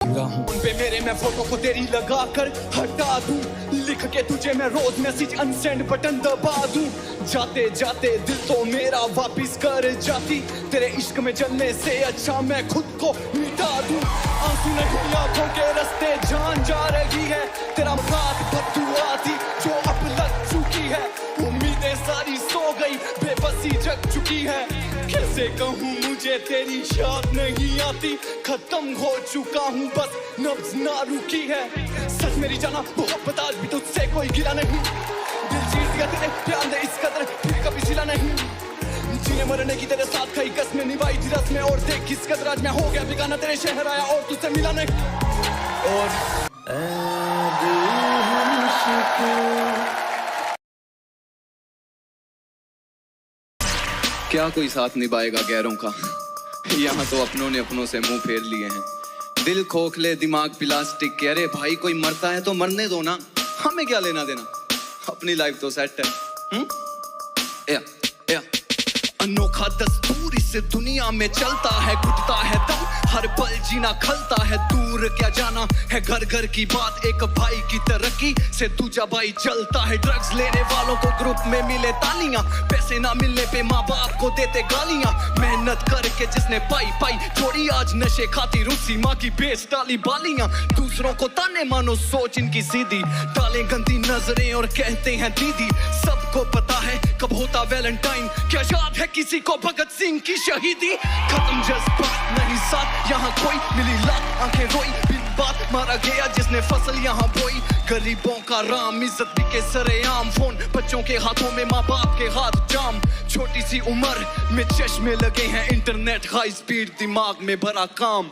उन पे मेरे मैं फोटो को तेरी लगा कर हटा दूं, लिख के तुझे मैं रोज मैसेज अनसेंड बटन दबा दूं। जाते जाते दिल तो मेरा वापिस कर जाती, तेरे इश्क में जलने से अच्छा मैं खुद को मिटा दूं। आंसू नहीं आंखों के रास्ते जान जा रही है, तेरा साथ बदुआ थी जो अब लग चुकी है। उम्मीदें सारी सो गई, बेबसी जग चुकी है। कैसे कहूँ मुझे तेरी याद नहीं आती, खत्म हो चुका हूँ बस नब्ज ना रुकी है। सच मेरी जाना मोहब्बत आज भी तुझसे कोई गिला नहीं, दिल चीर दिया तेरे प्यार ने इस कदर फिर कभी सिला नहीं। जीने मरने की तेरे साथ कई कसमें निभाई थी रस्में, और देख किस कदर आज मैं हो गया बेगाना, तेरे शहर आया और तुझसे मिला नहीं। और क्या कोई साथ निभाएगा गैरों का, यहाँ तो अपनों ने अपनों से मुंह फेर लिए हैं। दिल खोखले दिमाग प्लास्टिक के, अरे भाई कोई मरता है तो मरने दो ना, हमें क्या लेना देना, अपनी लाइफ तो सेट है। या अनोखा दस्तूर इस दुनिया में चलता है, घुटता है दम हर पल जीना खलता है। दूर क्या जाना है घर घर की बात, एक भाई की तरक्की से दूजा भाई चलता है। ड्रग्स लेने वालों को ग्रुप में मिले तालियां, पैसे ना मिलने पे माँ बाप को देते गालियां। मेहनत करके जिसने पाई पाई जोड़ी, आज नशे खाती रूसी माँ की बेच डाली बालियां। दूसरों को ताने मानो सोच इनकी सीधी, डाले गंदी नजरें और कहते हैं दीदी। सबको पता है कब होता वैलेंटाइन, क्या याद है किसी को भगत सिंह की शहीदी। खत्म जज्बात नहीं साथ यहाँ कोई, मिली लात आंखें रोई बिन बात, मारा गया जिसने फसल यहाँ बोई। गरीबों का राम इज्जत बिके सरेआम, फोन बच्चों के हाथों में माँ बाप के हाथ जाम। छोटी सी उम्र में चश्मे लगे हैं, इंटरनेट हाई स्पीड दिमाग में भरा काम।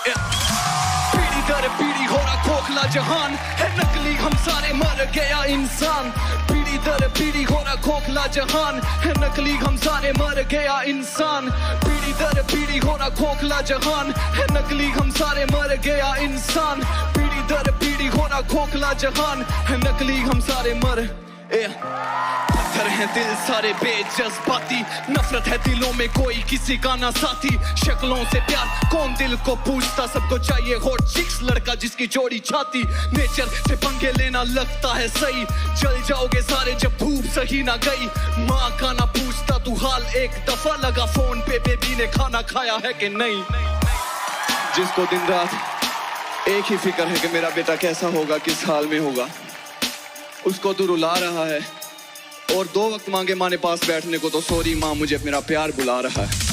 पीढ़ी दर पीढ़ी हो रहा खोखला जहान है नकली, हम सारे मर गया इंसान। पीढ़ी दर पीढ़ी हो रहा खोखला जहान है नकली, हम सारे मर गया इंसान। पीढ़ी दर पीढ़ी हो रहा खोखला जहान है नकली, हम सारे मर गया इंसान। पीढ़ी दर पीढ़ी हो रहा खोखला जहान है नकली, हम सारे मर पत्थर हैं दिल सारे बेजज्बाती, नफरत है दिलों में कोई किसी का ना साथी। शक्लों से प्यार कौन दिल को पूछता, सबको चाहिए हॉट चिक्स लड़का जिसकी चौड़ी छाती। नेचर से पंगे लेना लगता है सही, चल जाओगे सारे जब धूप सही ना गई। माँ का ना पूछता तू हाल, एक दफा लगा फोन पे बेबी ने खाना खाया है कि नहीं। जिसको दिन रात एक ही फिक्र है कि मेरा बेटा कैसा होगा, किस हाल में होगा, उसको तो रुला रहा है। और 2 वक्त मांगे माँ ने पास बैठने को तो सॉरी माँ मुझे मेरा प्यार बुला रहा है।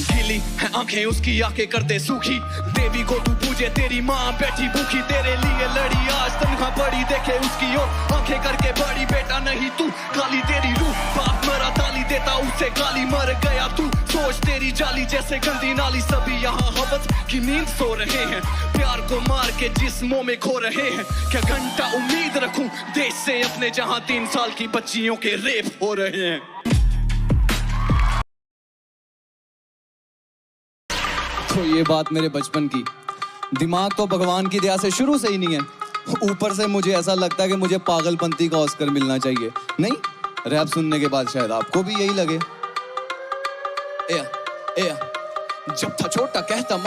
गीली है आंखें उसकी आंखें करते सूखी, देवी को तू पूजे तेरी माँ बैठी भूखी। तेरे लिए लड़ी आज तनखा बड़ी, देखे उसकी और आंखें करके बड़ी। बेटा नहीं तू काली तेरी रूह, बाप मरा ताली देता उससे गाली। मर गया तू सोच तेरी जाली जैसे गंदी नाली। सभी यहाँ हवस की नींद सो रहे हैं, प्यार को मार के जिस्मों में खो रहे हैं। क्या घंटा उम्मीद रखूं देश से अपने, जहां 3 साल की बच्चियों के रेप हो रहे हैं। तो ये बात मेरे बचपन की, दिमाग तो भगवान की दया से शुरू से ही नहीं है, ऊपर से मुझे ऐसा लगता है कि मुझे पागलपंती का ऑस्कर मिलना चाहिए। नहीं, रैप सुनने के बाद शायद आपको भी यही लगे। जब था छोटा कहता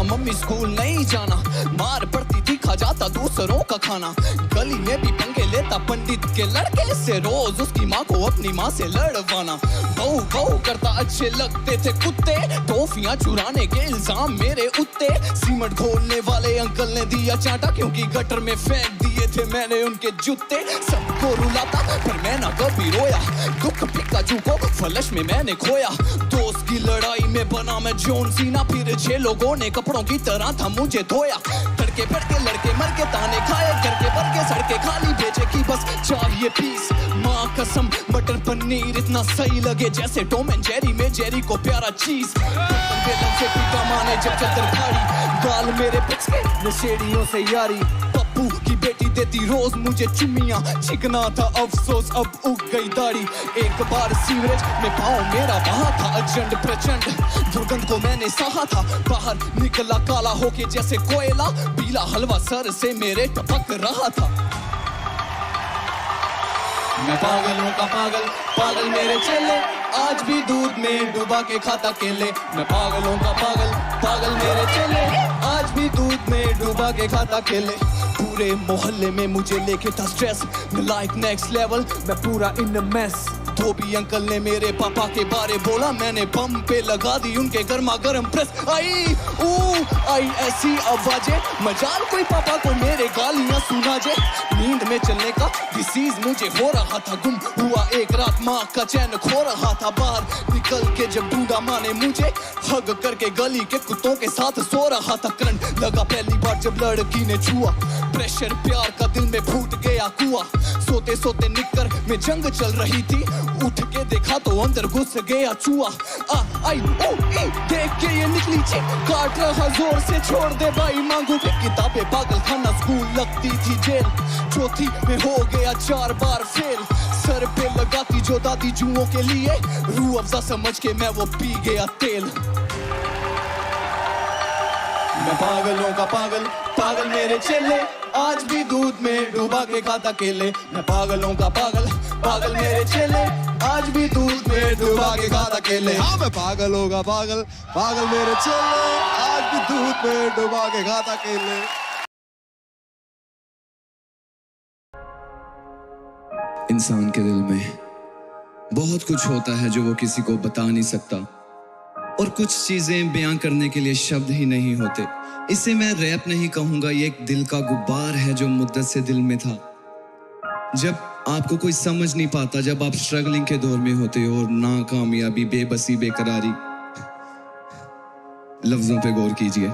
मम्मी स्कूल नहीं जाना, मार पड़ती थी खा जाता दूसरों का खाना। गली में भी पंगे लेता पंडित के लड़के से, रोज उसकी माँ को अपनी माँ से लड़वाना। बहू करता अच्छे लगते थे कुत्ते, टॉफियां चुराने के इल्जाम मेरे उत्ते। सीमेंट घोलने वाले अंकल ने दिया चांटा, क्योंकि गटर में फेंक दिए थे मैंने उनके जूते। सबको रुलाता पर मैं ना कभी रोया, दुख पिकाचू को फलश में मैंने खोया। दोस्त की लड़ाई में बना मैं जॉन सीना, फिर 6 लोगों ने कपड़ों की तरह था मुझे धोया। तड़के पड़के लड़के मर के ताने खाए, करके भर के सड़के खाली बेचे की बस चाहिए पीस। माँ कसम मटर पनीर इतना सही लगे जैसे टॉम एंड जेरी में जेरी को प्यारा चीज। बेलन से पीटा माने जब चतर खाड़ी, गाल मेरे पिछले नशेड़ियों से यारी। पप्पू की बेटी देती रोज मुझे चुम्मियां, चिकना था अफसोस अब उग गई दाढ़ी। एक बार सीवरेज में पाँव मेरा बहा था, अजंड प्रचंड दुर्गंध को मैंने सहा था। बाहर निकला काला होके जैसे कोयला, पीला हलवा सर से मेरे टपक रहा था। मैं पागलों का पागल मेरे चेले, आज भी दूध में डुबा के खाता केले। मैं पागलों का पागल मेरे चेले, आज भी डुबा के खाता खेले। पूरे मोहल्ले में मुझे लेके था स्ट्रेस, मैं लाइक नेक्स्ट लेवल, मैं पूरा इन अ मेस। धोबी अंकल ने मेरे पापा के बारे बोला, मैंने बम पे लगा दी उनके गर्मा गर्म प्रेस। आई ऐसी आवाजें, मजाल कोई पापा को मेरे गालियां सुना जे। नींद में चलने का डिसीज मुझे हो रहा था गुम, हुआ एक रात माँ का चैन खो रहा था। बाहर निकल के जब ढूंढा माँ ने मुझे, हग करके गली के कुत्तों के साथ सो रहा था। करंट लगा पहली बार जब लड़की ने छुआ, प्रेशर प्यार का दिल में फूट गया कुआं। सोते सोते निकर में जंग चल रही थी, उठ के देखा तो अंदर घुस गया चूहा। देख के ये निकली ची, काट रहा जोर से, छोड़ दे भाई मांगू भी किताबें। पागल खाना स्कूल लगती थी जेल, चौथी में हो गया 4 बार फेल। सर पे लगाती जो दादी जुओं के लिए, रूह अफ़ज़ा समझ के मैं वो पी गया तेल। मैं पागलों का पागल, पागल मेरे चेले, आज भी दूध में डुबा के खाता केले। मैं पागलों का पागल, पागल मेरे चेले, आज भी दूध में डुबा के खाता केले। हाँ मैं पागलों का पागल, पागल मेरे चेले, आज भी दूध में डुबा के खाता केले। इंसान के दिल में बहुत कुछ होता है जो वो किसी को बता नहीं सकता, और कुछ चीजें बयां करने के लिए शब्द ही नहीं होते। इसे मैं रैप नहीं कहूंगा, ये एक दिल का गुब्बार है जो मुद्दत से दिल में था। जब आपको कोई समझ नहीं पाता, जब आप स्ट्रगलिंग के दौर में होते हो, और नाकामयाबी, बेबसी, बेकरारी, लफ्जों पे गौर कीजिए।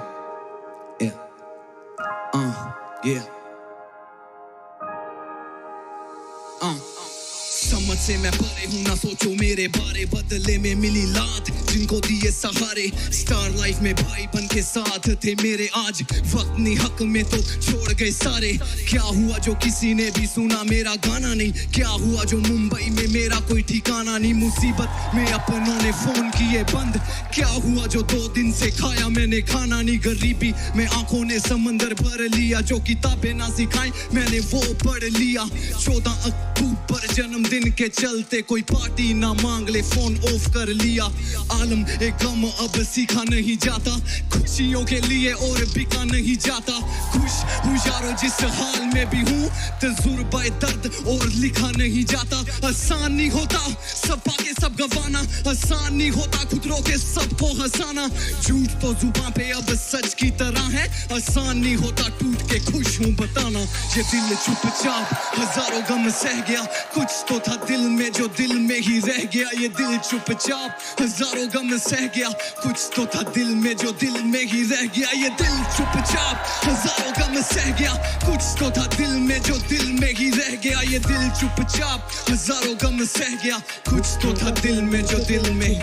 समझ से मैं परे हूँ, ना सोचो मेरे बारे, बदले में मिली लात जिनको दिए सहारे। स्टार लाइफ में भाई बन के साथ थे मेरे, आज वक्त नहीं हक में तो छोड़ गए सारे। क्या हुआ जो किसी ने भी सुना मेरा गाना नहीं, क्या हुआ जो मुंबई में मेरा कोई ठिकाना नहीं। मुसीबत में अपनों ने फोन किए बंद, क्या हुआ जो 2 दिन से खाया मैंने खाना नहीं। गरीबी में आंखों ने समंदर भर लिया, जो किताबें ना सिखाई मैंने वो पढ़ लिया। 14 अक्टूबर जन्मदिन के चलते कोई पार्टी ना मांग ले, फोन ऑफ कर लिया। आलम एक गम अब सीखा नहीं जाता, खुशियों के लिए और बिका नहीं जाता। खुश हूँ यारो जिस हाल में भी हूँ, तजुर्बा दर्द और लिखा नहीं जाता। आसान नहीं होता सब पाके सब गवाना, आसान नहीं होता खुद रोके सबको हंसाना। झूठ तो जुबान पे अब सच की तरह है, आसान नहीं होता टूट के खुश हूँ बताना। ये दिल चुपचाप हजारों गम सह गया, कुछ तो था दिल में जो दिल में ही रह गया। ये दिल चुपचाप हजारों गम सह गया, कुछ तो था दिल में जो दिल में ही रह गया। ये दिल चुपचाप हजारों गम सह गया, कुछ तो था दिल में जो दिल में ही रह गया। ये दिल चुपचाप हजारों गम सह गया, कुछ तो था दिल में जो दिल में।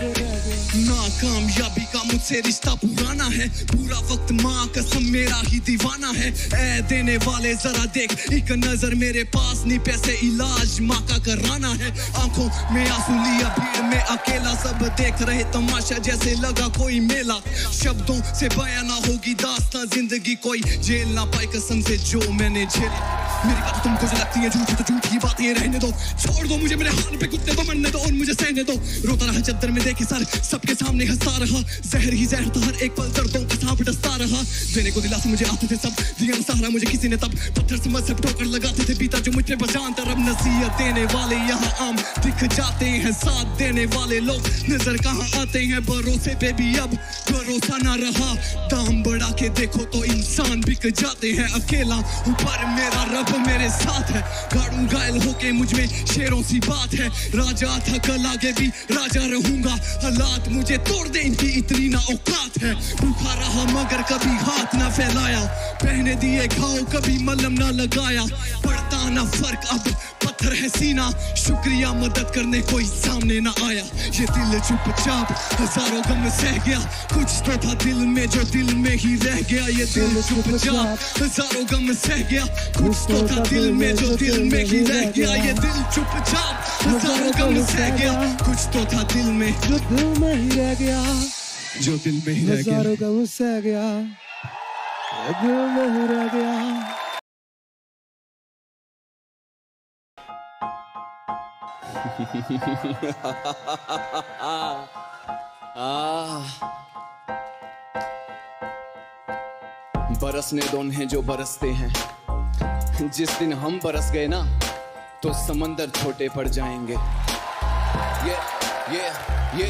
नाकामयाबी का मुझसे रिश्ता पुराना है, पूरा वक्त माँ कसम मेरा ही दीवाना है। ऐ देने वाले जरा देख एक नजर, मेरे पास नहीं पैसे इलाज माँ का कराना है। आंखों में आंसू लिया भीड़ में अकेला, सब देख रहे तमाशा जैसे लगा कोई मेला। शब्दों से बयां ना होगी दास्तां जिंदगी, कोई झेल ना पाए कसम से जो मैंने झेली। मेरी बात तुमको जो लगती है झूठी तो झूठी बातें रहने दो, छोड़ दो मुझे मेरे हाल पे कुत्ते बमड़ने दो और मुझे सहने दो। रोता रहा चद्दर में देखे सर, सबके सामने हंसता रहा, जहर ही जहर था हर एक पल दर्दों का सांप डसता रहा। देने को दिलासा मुझे आते थे सब, दिया सहारा मुझे किसी ने तब, पत्थर से मजहब ठोकर लगाते थे बीता जो मुझ पे बजान तरफ। नसीहत देने वाले यहाँ आम दिख जाते हैं, साथ देने वाले लोग नजर कहाँ आते हैं। भरोसे पे भी अब भरोसा ना रहा, दाम बढ़ा के देखो तो इंसान बिक जाते हैं। अकेला ऊपर मेरा रब मेरे साथ है, गाड़ू घायल होके मुझ में शेरों सी बात है। राजा था कल आगे भी राजा रहूंगा, हालात मुझे तोड़ दे इनकी इतनी ना औकात है। भूखा रहा मगर कभी हाथ ना फैलाया, पहने दिए घाव कभी मलहम ना लगाया। पड़ता ना फर्क अब पत्थर है सीना, शुक्रिया मदद करने कोई सामने ना आया। ये दिल चुपचाप हजारों गम सह गया, कुछ तो था दिल में जो दिल में ही रह गया। ये दिल चुपचाप हजारों गम सह गया, कुछ तो था दिल में जो दिल में ही रह गया। ये दिल चुपचाप हजारों गम सह गया, कुछ तो था दिल में जो दिल में ही रह गया, जो दिल में ही रह गया। हजारों गम सह गया, दिल में ही रह गया। बरसने दो उन्हें जो बरसते हैं, जिस दिन हम बरस गए ना तो समंदर छोटे पड़ जाएंगे। ये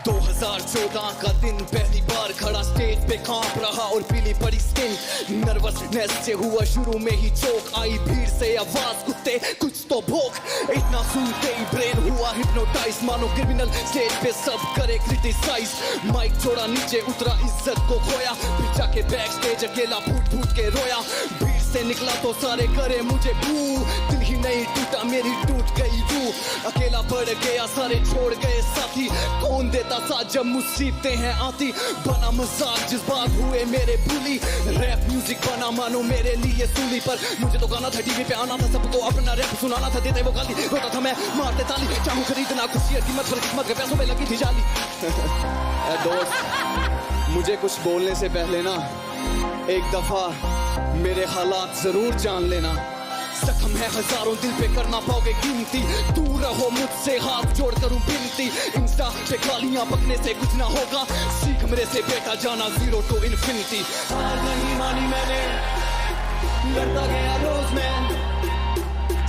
2014 का दिन पहली बार खड़ा स्टेज पे कांप रहा और पीली पड़ी स्किन। नर्वसनेस से हुआ शुरू में ही चोक, आई भीड़ से आवाज कुत्ते कुछ तो भोंक। इतना सुनते ही ब्रेन हुआ हिप्नोटाइज, मानो क्रिमिनल स्टेज पे सब करे क्रिटिसाइज। माइक छोड़ा नीचे उतरा इज्जत को खोया, फिर जाके बैक स्टेज अकेला फूट फूट के रोया। भीड़ से निकला तो सारे करे मुझे बू, दिल ही नहीं टूटा मेरी टूट गई रूह। अकेला पड़ गया सारे छोड़ गए साथी, कौन देता साथ जब मुसीबतें हैं आती। बना मजाक जज्बात हुए मेरे भूली, रैप म्यूजिक बना मानो मेरे लिए सूली। पर मुझे तो गाना था, टीवी पे आना था, सबको अपना रैप सुनाना था। देते वो गाली रोता था मैं मारते ताली, चाहूं खरीदना खुशी कीमत पर किस्मत के पैसों में लगी थी जाली। दोस्त मुझे कुछ बोलने से पहले ना एक दफा मेरे हालात जरूर जान लेना। जख्म है हजारों दिल पे करना पाओगे गिनती, दूर रहो मुझसे हाथ जोड़ करूं बिनती। इंस्टा पे गालियां बकने से कुछ ना होगा, सीख मेरे से बेटा जाना 0 to infinity। हार नहीं मानी मैंने, लड़ता गया रोज मैं,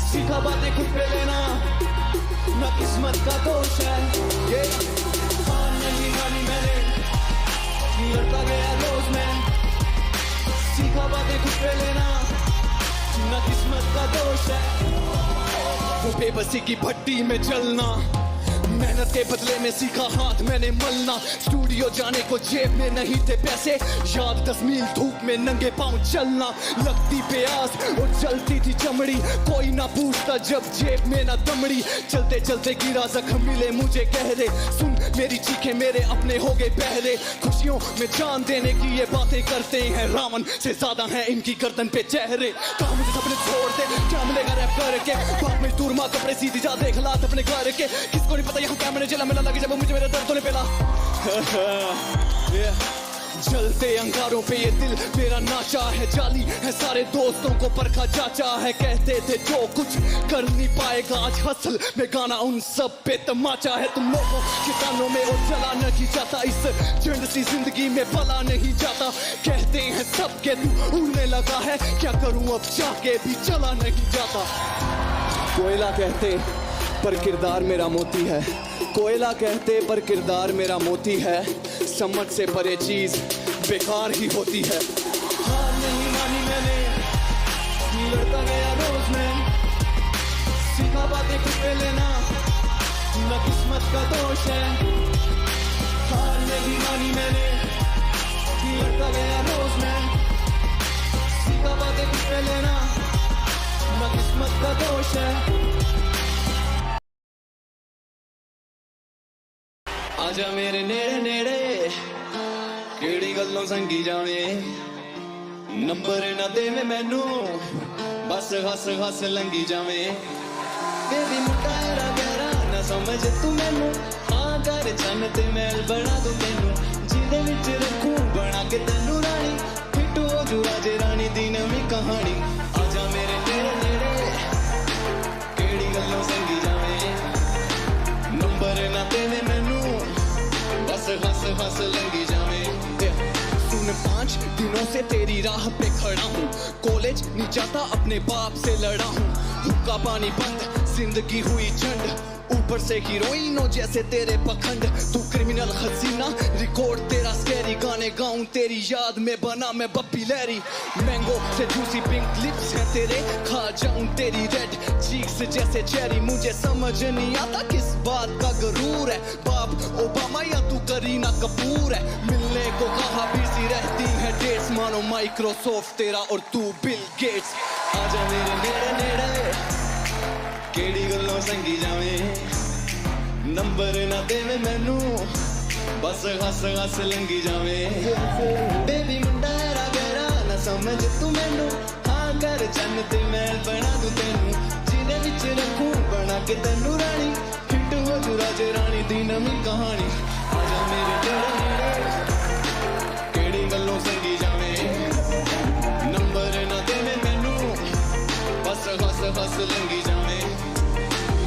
सीखा बातें खुद पे लेना ना किस्मत का दोष है। ये हार नहीं मानी मैंने, लड़ता गया रोज मैं, सीखा बातें खुद पे लेना ना किस्मत का दोष है। वो बेबसी की भट्टी में जलना, मेहनत के बदले में सीखा हाथ मैंने मलना। स्टूडियो जाने को जेब में नहीं थे पैसे, याद 10 मील धूप में नंगे पांव चलना। लगती प्यास और चलती थी चमड़ी, कोई ना पूछता जब जेब में ना दमड़ी। चलते चलते गिरा जख्म मिले मुझे गहरे, सुन मेरी चीखें मेरे अपने हो गए बहरे। खुशियों में जान देने की ये बातें करते हैं, रावण से ज्यादा है इनकी गर्दन पे चेहरे। कहा मुझे सपने छोड़ दे, क्या मिलेगा रैप करके, बाप में दूर माँ कपड़े सीधी जा देख हालात अपने घर के। किसको नहीं पता यहाँ क्या मैंने जेला मिला लगे जब मुझे मेरे दर्दों ने पेला। जलते अंगारों पे ये दिल मेरा नाचा है, जाली है सारे दोस्तों को परखा जाचा है। कहते थे जो कुछ कर नहीं पाएगा, आज हसल में गाना उन सब पे तमाचा है। तुम लोगों के कानों में और चला नहीं जाता, इस झंड सी जिंदगी में पला नहीं जाता। कहते हैं सबके तू उड़ने लगा है, क्या करूं अब जाके भी चला नहीं जाता। कोयला कहते पर किरदार मेरा मोती है, कोयला कहते पर किरदार मेरा मोती है। समझ से परे चीज बेकार ही होती है। हार नहीं मानी मैंने, लड़ता गया रोज मैं, सीखा बातें खुद पे लेना ना किस्मत का दोष है। हार नहीं मानी मैंने, लड़ता गया रोज मैं, सीखा बातें खुद पे लेना ना किस्मत का दोष है। आजा मेरे नेड़े नेड़े, केड़ी गल्लों संगी जावे, नंबर ना देवे मैनू, बस हस हस लंगी जावे। बेबी मुंडा एड़ा गहरा ना समझ तू मैनू, हाँ कर चन ते मैल बना दूं तेनू, जिदे विच रखूं बना के तेनू रानी, फिटू हो जू राजे रानी दी नवीं कहानी। आजा मेरे नेड़े नेड़े, केड़ी गल्लों संगी जावे, नंबर ना देवे मैनू, बस हंस हंस लंगी जावे। सुन 5 दिनों से तेरी राह पे खड़ा हूँ, कॉलेज नहीं जाता अपने बाप से लड़ा हूँ। हुक्का पानी बंद जिंदगी हुई झंड, ऊपर से हीरोइनों जैसे तेरे पखंड। तू क्रिमिनल हसीना, रिकॉर्ड तेरा स्कैरी, गाने गाऊं तेरी याद में बना मैं बप्पी लहरी। मैंगो से जूसी पिंक लिप्स है तेरे, खा जाऊं तेरी रेड चीक्स जैसे चेरी। मुझे समझ नहीं आता किस बात का गरूर है, बाप ओबामा या तू करीना कपूर है। मिलने को कहा बिजी रहती है डेट्स, मानो माइक्रोसॉफ्ट तेरा और तू बिल गेट्स। आजा मेरे नेड़े नेड़े, केड़ी गल्लों संगी जावे, नंबर ना देवे मैनू, बस हस हस लंगी जावे। बेबी मुंडा एड़ा गहरा ना समझ तू मैनू, हाँ कर चन ते मैल बना दूं तेनू, जिदे विच रखूं बना के तेनू रानी, फिट हो जू राजे रानी दी नवीं कहानी। आजा मेरे नेड़े नेड़े, केड़ी गल्लों संगी जावे, नंबर ना देवे मैनू, बस हस हस लंगी जावे।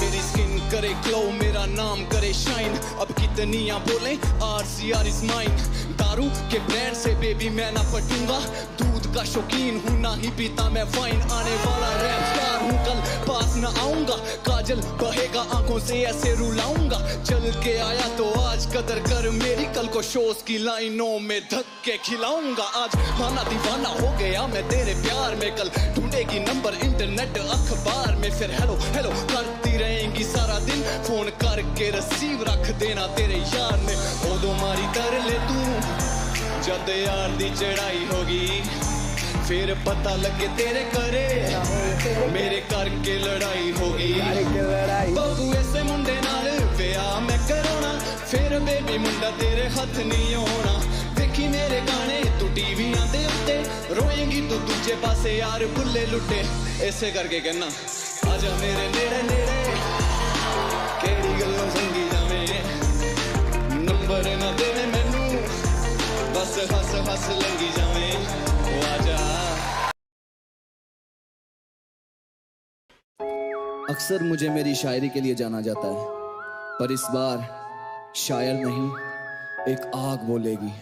मेरी स्किन करे ग्लो, मेरा नाम करे शाइन, अब कितनियां बोले RCR इज माइन। दारू के ब्रांड से बेबी मैं ना पटूंगा, दूध का शौकीन हूँ, ना ही पीता मैं वाइन, आने वाला रैप स्टार हूँ, कल पास न आऊंगा, काजल बहेगा आंखों से ऐसे रुलाऊंगा, चल के आया तो आज कदर कर मेरी, कल को शोज की लाइनों में धक्के खिलाऊंगा, आज माना दीवाना हो गया मैं तेरे प्यार में, कल ढूंढेगी नंबर इंटरनेट अखबार में, फिर हेलो हेलो करती रहेंगी सारा दिन, फोन करके रिसीव रख देना तेरे यार ने, उदों मारी कर ले तू जद यार दी चढ़ाई होगी, फिर पता लगे तेरे करे मेरे करके लड़ाई होगी, बबू ऐसे मुंडे नाल विआह मैं कराना, फिर बेबी मुंडा तेरे हथ नहीं होना, देखी मेरे गाने तू टीवियां दे उत्ते, रोएंगी तू दूजे पासे यार बुल्ले लुटे, ऐसे करके कहना आजा मेरे नेड़े नेड़े, केड़ी गल्लों संगी जावे, नंबर ना देवे मैनू, बस हस हस लंगी जावे, ओ आजा। अक्सर मुझे मेरी शायरी के लिए जाना जाता है, पर इस बार शायर नहीं एक आग बोलेगी।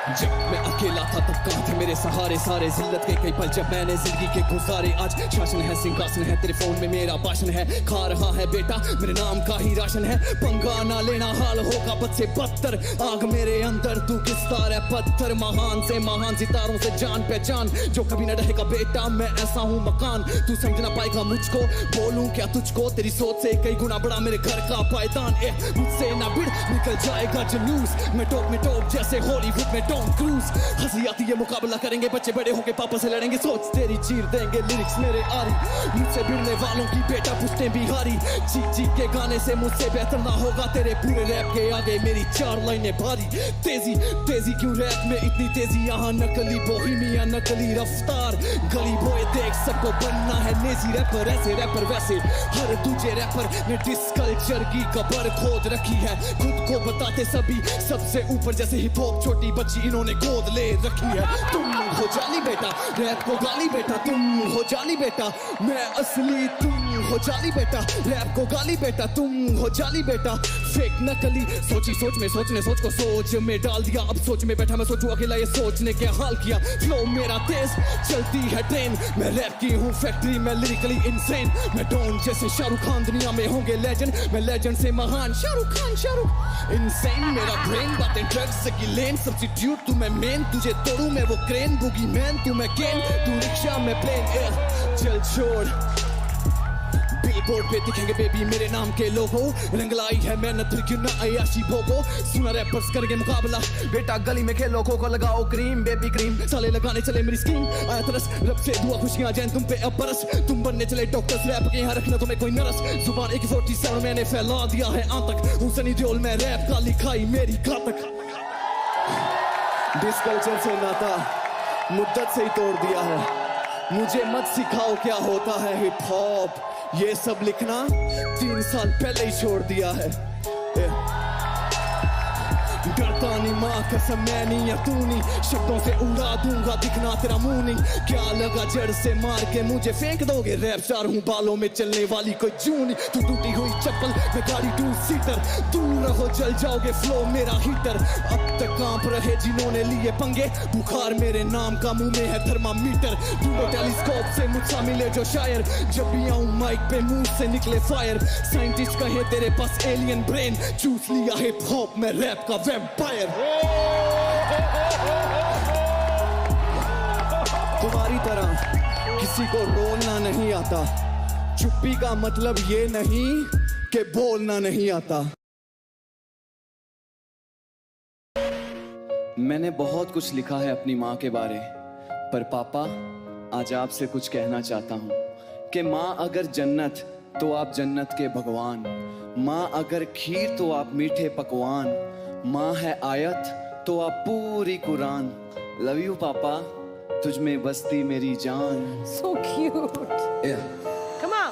जब मैं अकेला था तब कहाँ थे मेरे सहारे, सारे जिल्लत के कई पल जब मैंने जिंदगी के गुजारे, आज शासन है सिंहासन है तेरे फोन में मेरा भाषण है, खा रहा है बेटा मेरे नाम का ही राशन है, पंगा ना लेना हाल होगा बद से बदतर, आग मेरे अंदर तू किस तार है पत्थर, महान से महान सितारों से जान पहचान, जो कभी न रहेगा बेटा मैं ऐसा हूँ मकान, तू समझ ना पाएगा मुझको, बोलूं क्या तुझको, तेरी सोच से कई गुना बड़ा मेरे घर का पायदान, मुझसे ना भिड़ निकल जाएगा जुलूस, मैं टॉप जैसे हॉलीवुड में क्रूज, हंसी आती है मुकाबला करेंगे बच्चे बड़े होके पापा से लड़ेंगे, सोच तेरी चीर देंगे लिरिक्स मेरे आरी, मुझसे भिड़ने वालों की बेटा पूछते बिहारी, चीख चीख के गाने से मुझसे बेहतर ना होगा, तेरे पूरे रैप के आगे मेरी 4 लाइनें भारी, तेजी तेजी क्यों रैप में इतनी तेजी, यहाँ नकली बोहीमिया नकली रफ्तार, गली बॉय देख सबको बनना है नेजी रैपर, ऐसे रैपर वैसे हर दूजे रैपर ने डिस कल्चर की कबर खोद रखी है, खुद को बताते सभी सबसे ऊपर जैसे हिप हॉप छोटी बच्ची इन्होंने गोद ले रखी है, तुम हो जाली बेटा रैप को गाली बेटा, तुम हो जाली बेटा मैं असली, तुम हो जाली बेटा रैप को गाली बेटा, तुम हो जाली बेटा फेक नकली, सोची सोच में सोचने सोच को सोच में डाल दिया, अब सोच में बैठा मैं सोचूं अकेला ये सोचने के हाल किया, फ्लो मेरा तेज चलती है ट्रेन, मैं रैप की हूँ फैक्ट्री मैं लिरिकली इंसेन, मैं डॉन जैसे शाहरुख खान दुनिया में होंगे लेजेंड, मैं लेजेंड से महान शाहरुख खान शाहरुख इंसेन, मेरा ब्रेन बातें ड्रग्स की लेन, सब्स्टिट्यूट तू मैं मेन, तुझे तोड़ू मैं वो क्रेन, बुगी मैन तू मैं गेन, तू रिक्शा में प्लेन, चल छोड़ बिलबोर्ड पे दिखेंगे बेबी मेरे नाम के लोगो, रंग लाई है मेहनत क्यों ना आयाशी भोगो, सुना रैपर्स करेंगे मुकाबला बेटा गली में खेलो को लगाओ क्रीम बेबी क्रीम, साले लगाने चले मेरी स्कीम, आया तरस रब से दुआ खुशियां जाए तुम पे अब बरस, तुम बनने चले डॉक्टर्स रैप के यहाँ रखना तुम्हें कोई नरस, जुबान AK-47 मैंने फैला दिया है आतंक, हूँ सनी देओल में रैप का लिखाई मेरी घातक, डिस कल्चर से नाता मुद्दत से ही तोड़ दिया है, मुझे मत सिखाओ क्या होता है हिप हॉप, ये सब लिखना 3 साल पहले ही छोड़ दिया है, डरता नहीं माँ कसम मैं नहीं या तू नहीं, शब्दों से उड़ा दूंगा दिखना तेरा मुंह नहीं, क्या लगा जड़ से मार के मुझे फेंक दोगे, रैप स्टार हूँ बालों में चलने वाली कोई जून, तू टूटी हुई चप्पल मैं गाड़ी 2 सीटर, दूर रहो जल जाओगे फ्लो मेरा हीटर, अब तक कांप रहे जिन्होंने लिए पंगे, बुखार मेरे नाम का मुंह में है थर्मामीटर, दूर टेलीस्कोप से मुझसा मिले जो शायर, जब भी आऊं माइक पे मुंह से निकले फायर, साइंटिस्ट कहे तेरे पास एलियन ब्रेन, चूस लिया हिप हॉप में रैप का वैम्पायर, तुम्हारी तरह किसी को रोलना नहीं आता, चुप्पी का मतलब ये नहीं कि बोलना नहीं आता। मैंने बहुत कुछ लिखा है अपनी माँ के बारे, पर पापा आज आपसे कुछ कहना चाहता हूँ कि माँ अगर जन्नत तो आप जन्नत के भगवान, माँ अगर खीर तो आप मीठे पकवान, माँ है आयत तो आप पूरी कुरान, लव यू पापा तुझ में बसती मेरी जान। So cute. Yeah. Come on.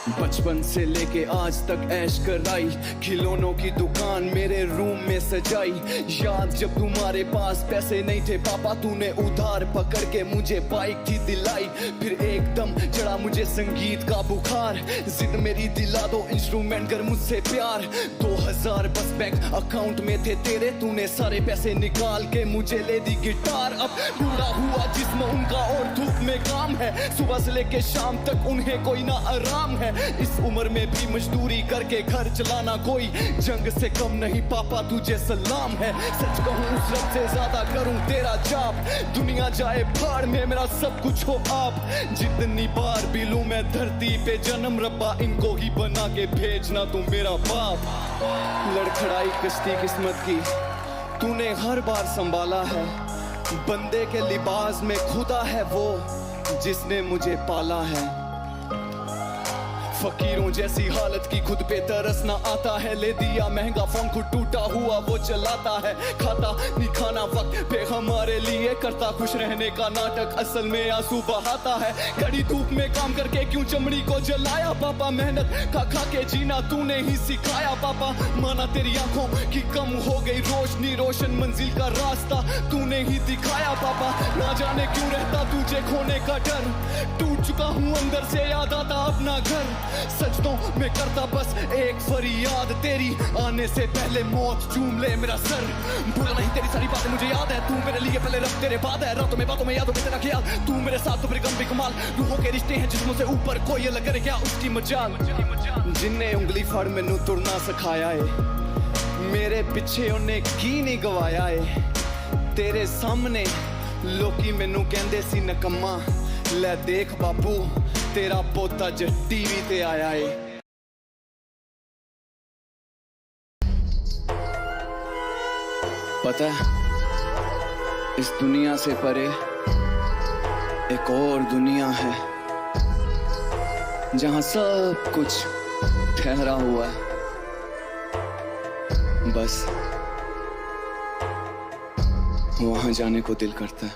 बचपन से लेके आज तक ऐश कराई, खिलौनों की दुकान मेरे रूम में सजाई। याद जब तुम्हारे पास पैसे नहीं थे पापा, तूने उधार पकड़ के मुझे बाइक थी दिलाई। फिर एकदम चढ़ा मुझे संगीत का बुखार, जिद मेरी दिला दो इंस्ट्रूमेंट कर मुझसे प्यार। 2000 बस बैंक अकाउंट में थे तेरे, तूने सारे पैसे निकाल के मुझे ले दी गिटार। अब बूढ़ा हुआ जिस्म उनका और धूप में काम है, सुबह से लेके शाम तक उन्हें कोई ना आराम है। इस उम्र में भी मजदूरी करके घर चलाना कोई जंग से कम नहीं पापा, तुझे सलाम है। सच कहूँ उस रब से ज्यादा करूँ तेरा जाप, दुनिया जाए भाड़ में मेरा सब कुछ हो आप। जितनी बार भी लूं मैं धरती पे जन्म, रब्बा इनको ही बना के भेजना तू मेरा बाप। लड़खड़ाई कश्ती किस्मत की तूने हर बार संभाला है, बंदे के लिबास में खुदा है वो जिसने मुझे पाला है। फकीरों जैसी हालत की खुद पे तरस ना आता है, ले दिया महंगा फोन खुद टूटा हुआ वो चलाता है। खाता नहीं खाना वक्त पे हमारे लिए, करता खुश रहने का नाटक असल में आंसू बहाता है। कड़ी धूप में काम करके क्यों चमड़ी को जलाया पापा, मेहनत खा खा के जीना तूने ही सिखाया पापा। माना तेरी आंखों की कम हो गई रोशनी, रोशन मंजिल का रास्ता तूने ही दिखाया पापा। ना जाने क्यों रहता तुझे खोने का डर, टूट चुका हूँ अंदर से याद आता अपना घर। सजदों में करता बस एक फरियाद, तेरी आने से पहले मौत चूम ले मेरा सर। भूला नहीं तेरी सारी बातें मुझे याद है, तू मेरे लिए पहले रब तेरे बाद है। रातों में बातों में यादों में तेरा ख्याल, तू मेरे साथ तो फिर गम भी कमाल। रूहों के रिश्ते हैं जिस्मों से ऊपर, कोई अलग करे क्या उसकी मजाल। जिन्ने उंगली फड़ मैनू तुरना सिखाया है, मेरे पीछे उन्हें की नहीं गवाया है। तेरे सामने लोकी मैनू कहंदे सी नकम्मा, ले देख बाबू तेरा पोता ज टीवी ते आया है। पता है इस दुनिया से परे एक और दुनिया है, जहां सब कुछ ठहरा हुआ है, बस वहां जाने को दिल करता है।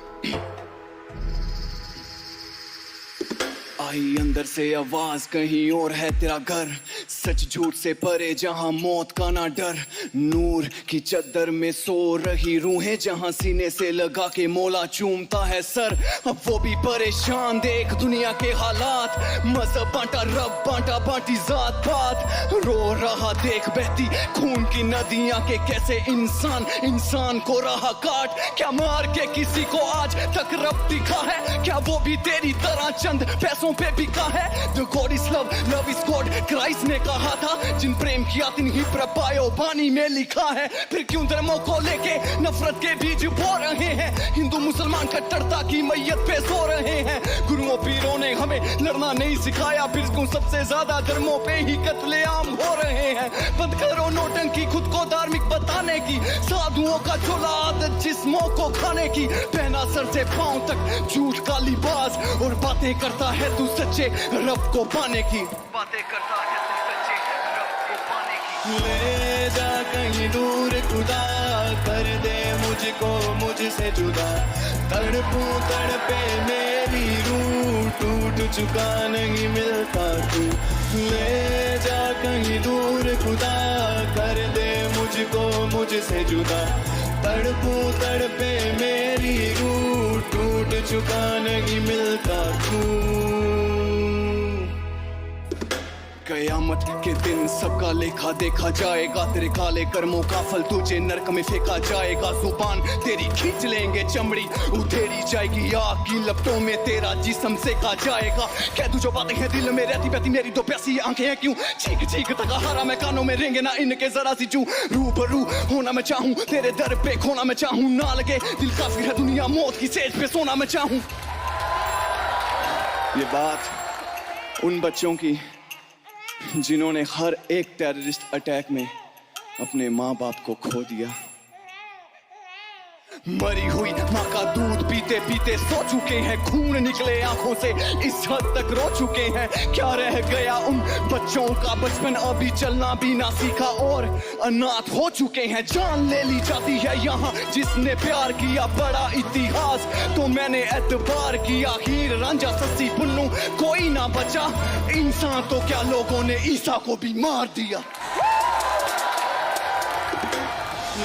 आई अंदर से आवाज कहीं और है तेरा घर, सच झूठ से परे जहां मौत का ना डर। नूर की चद्दर में सो रही रूहें, जहां सीने से लगा के मौला चूमता है सर। अब वो भी परेशान देख दुनिया के हालात, मजहब बांटा रब बांटा बांटी जात पात। रो रहा देख बहती खून की नदियां के कैसे इंसान इंसान को रहा काट। क्या मार के किसी को आज तक रब दिखा है, क्या वो भी तेरी तरह चंद पैसों पे बिका है। The God is love, love is God, Christ ने कहा था, जिन प्रेम किया तिन ही प्रपायो बानी में लिखा है। फिर क्यों धर्मों को लेके नफरत के बीज बो रहे हैं, हिंदू मुसलमान कट्टरता की मैयत पे सो रहे हैं। गुरुओं पीरों ने हमें लड़ना नहीं सिखाया, फिर क्यों सबसे ज्यादा धर्मों पे ही कत्लेआम हो रहे हैं। बंद करो नौटंकी खुद को धार्मिक बताने की, साधुओं का चोला आदत जिस्मों को खाने की। पहना सर से पांव तक झूठ का लिबास, और बातें करता है तू सच्चे रब को पाने की। बातें करता है तू सच्चे रब को पाने की। ले जा कहीं दूर खुदा, कर दे मुझको मुझसे जुदा। तड़पूं तड़पे मेरी रूह, टूट चुका नहीं मिलता तू। ले जा कहीं दूर खुदा, कर दे मुझको मुझसे जुदा। तड़पूं तड़पे मेरी रूह, टूट चुका नहीं मिलता तू। कयामत के दिन सबका लेखा देखा जाएगा, तेरे काले कर्मों का फल तुझे नरक में फेंका जाएगा। जुबान तेरी खींच लेंगे चमड़ी उधेरी जाएगी, आग की लपटों में तेरा जिस्म सेका जाएगा। कह तू जो बातें हैं दिल में रहती बहती मेरी दो प्यासी आंखें हैं, क्यों चीख चीख तक हारा मैं कानों में रेंगे ना इनके जरा सी चू। रूबरू होना मैं चाहूं तेरे दर पे खोना मैं चाहूं, ना लगे दिल काफिर है दुनिया मौत की सेज पे सोना मैं चाहूं। ये बात उन बच्चों की जिन्होंने हर एक टेररिस्ट अटैक में अपने माँ बाप को खो दिया। मरी हुई माँ का दूध पीते पीते सो चुके हैं, खून निकले आंखों से इस हद तक रो चुके हैं। क्या रह गया उन बच्चों का बचपन, अभी चलना भी ना सीखा और अनाथ हो चुके हैं। जान ले ली जाती है यहाँ जिसने प्यार किया, बड़ा इतिहास तो मैंने एतबार किया। हीर रांझा सस्सी पुन्नू कोई ना बचा, इंसान तो क्या लोगों ने ईसा को भी मार दिया।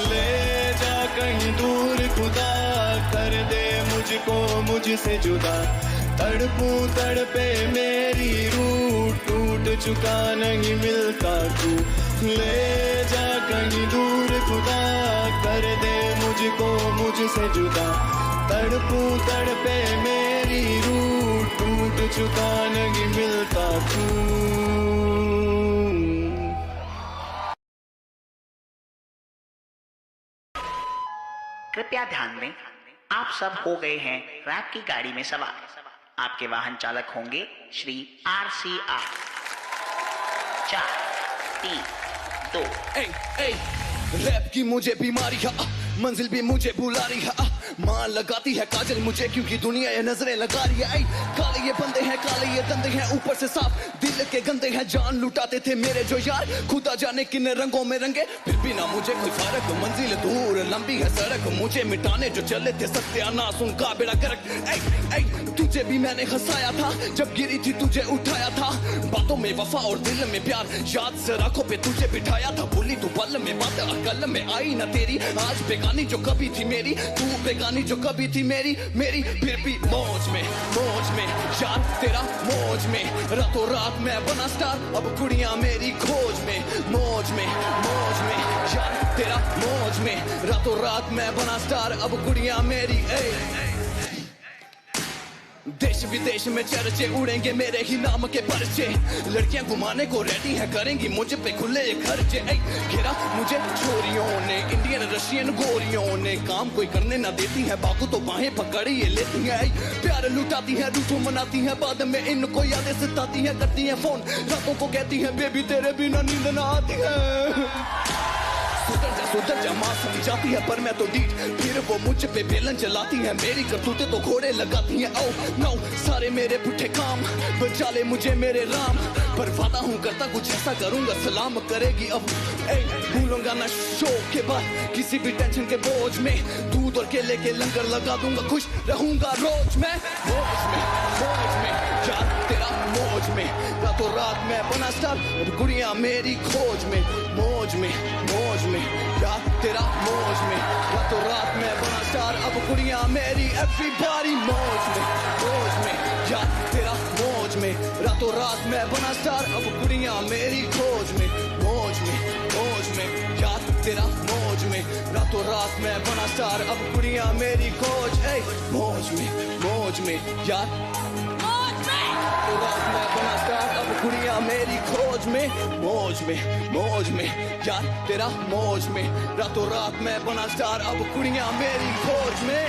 ले जा कहीं दूर खुदा, कर दे मुझको मुझसे जुदा। तड़पूं तड़पे मेरी रूह, टूट चुका नहीं मिलता तू। ले जा कहीं दूर खुदा, कर दे मुझको मुझसे जुदा। तड़पूं तड़पे मेरी रूह, टूट चुका नहीं मिलता तू। कृपया ध्यान दें, आप सब हो गए हैं रैप की गाड़ी में सवार। आपके वाहन चालक होंगे श्री RCR। 4 3 2। रैप की मुझे बीमारी है, मंजिल भी मुझे बुला रही है। मां लगाती है काजल मुझे क्योंकि दुनिया ये नजरें लगा रही है। काले ये बंदे हैं, काले ये दंदे हैं, ऊपर से साफ दिल के गंदे हैं। जान लुटाते थे मेरे जो यार, खुदा जाने किन रंगों में रंगे। फिर भी ना मुझे कोई फर्क, मंजिल दूर लंबी है सड़क। मुझे मिटाने जो चले थे सत्यानाश उनका बेड़ा गर्क। तुझे भी मैंने हंसाया था जब गिरी थी तुझे उठाया था। बातों में वफा और दिल में प्यार, याद से आंखों पे तुझे बिठाया था। भूली तू पल में बात अकल में आई ना तेरी। आज बेगानी जो कभी थी मेरी, तू बेगानी जो कभी थी मेरी। फिर भी मौज में यार तेरा मौज में। रातों रात मैं बना स्टार, अब कुड़ियां मेरी खोज में। मौज में यार तेरा मौज में। रातों रात मैं बना स्टार, अब कुड़ियां मेरी। देश विदेश में चर्चे उड़ेंगे मेरे ही नाम के पर्चे। लड़कियां घुमाने को रेडी हैं, करेंगी मुझे पे खुले खर्चे। घेरा मुझे छोरियों ने, इंडियन रशियन गोरियों ने। काम कोई करने ना देती है, बाकू तो बाहें पकड़ी ये लेती है। प्यार लुटाती है, रूठो मनाती है, बाद में इनको यादें सताती है। करती है फोन रातों को, कहती है बेबी तेरे बिना नींद ना आती है। सुधर जा माँ समझाती है पर मैं तो डीट। फिर वो मुझ पे बेलन चलाती है, मेरी करतूतें तो घोड़े लगाती हैं। ओ नो सारे मेरे पुट्ठे काम, बचा ले मुझे मेरे राम। पर वादा हूँ करता कुछ ऐसा करूंगा, सलाम करेगी अब। भूलूंगा ना शो के बाद किसी भी टेंशन के बोझ में। दूध और केले के लंगर लगा दूंगा, खुश रहूंगा रोज मैं। मौज में यार तेरा मौज में। रातों रात मैं बना स्टार, अब कुड़ियां मेरी खोज में। मौज में यार तेरा मौज में। रातों रात मैं बना स्टार, अब कुड़ियां मेरी। एवरीबॉडी मौज में यार तेरा मौज में। रातों रात मैं बना स्टार, अब कुड़ियां मेरी खोज में। मौज में यार तेरा मौज में। रातों रात मैं बना स्टार, अब कुड़ियां मेरी खोज। मौज में यार रातों रात मैं बना स्टार, अब कुड़ियां मेरी खोज में। मौज में यार तेरा मौज में। रातों रात मैं बना स्टार, अब कुड़ियां मेरी खोज में।